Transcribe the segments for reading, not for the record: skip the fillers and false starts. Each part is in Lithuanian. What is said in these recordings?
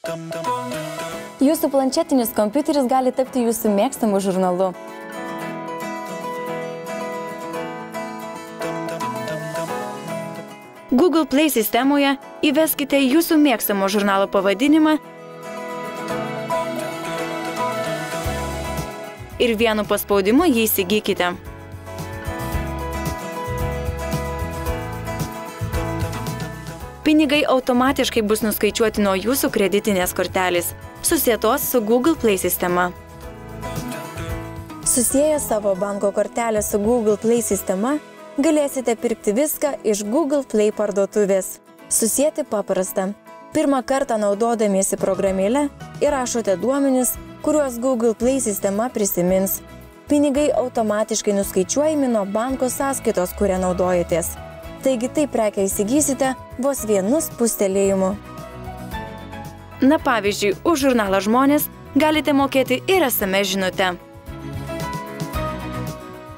Jūsų planšetinis kompiuteris gali tapti jūsų mėgstamu žurnalu. Google Play sistemoje įveskite jūsų mėgstamo žurnalo pavadinimą ir vienu paspaudimu jį įsigykite. Pinigai automatiškai bus nuskaičiuoti nuo jūsų kreditinės kortelės, susietos su Google Play sistema. Susieję savo banko kortelę su Google Play sistema, galėsite pirkti viską iš Google Play parduotuvės. Susieti paprasta. Pirmą kartą naudodamiesi programėlę įrašote duomenis, kuriuos Google Play sistema prisimins. Pinigai automatiškai nuskaičiuojami nuo banko sąskaitos, kurią naudojatės. Taigi taip prekę įsigysite vos vienu spustelėjimu. Na pavyzdžiui, už žurnalą Žmonės galite mokėti ir SMS žinute.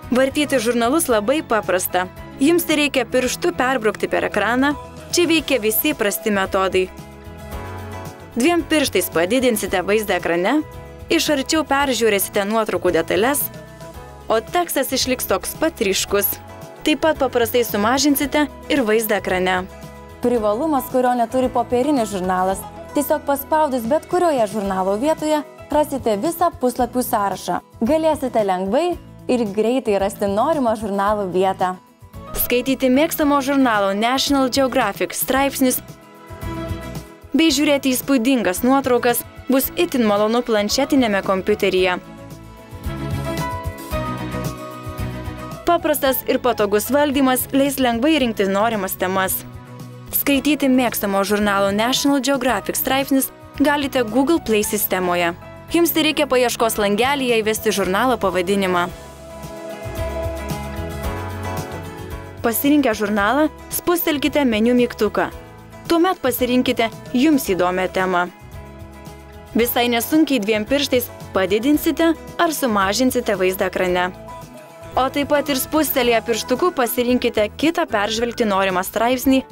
Vartyti žurnalus labai paprasta. Jums tai reikia pirštu perbraukti per ekraną. Čia veikia visi prasti metodai. Dviem pirštais padidinsite vaizdą ekrane, iš arčiau peržiūrėsite nuotraukų detalės, o tekstas išliks toks pat ryškus. Taip pat paprastai sumažinsite ir vaizdą ekrane. Privalumas, kurio neturi popierinis žurnalas. Tiesiog paspaudus bet kurioje žurnalo vietoje rasite visą puslapių sąrašą. Galėsite lengvai ir greitai rasti norimą žurnalo vietą. Skaityti mėgstamo žurnalo National Geographic straipsnius bei žiūrėti įspūdingas nuotraukas bus itin malonu planšetinėme kompiuteryje. Paprastas ir patogus valdymas leis lengvai rinkti norimas temas. Skaityti mėgstamo žurnalo National Geographic straipsnius galite Google Play sistemoje. Jums tai reikia paieškos langelyje įvesti žurnalo pavadinimą. Pasirinkę žurnalą, spustelkite meniu mygtuką. Tuomet pasirinkite jums įdomią temą. Visai nesunkiai dviem pirštais padidinsite ar sumažinsite vaizdą ekrane. O taip pat ir spustelėję pirštuku pasirinkite kitą peržvelgti norimą straipsnį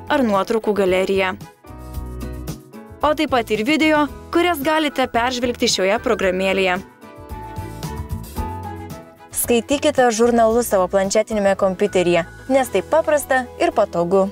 ar nuotraukų galeriją. O taip pat ir video, kurias galite peržvelgti šioje programėlėje. Skaitykite žurnalus savo planšetinėme kompiuteryje, nes tai paprasta ir patogu.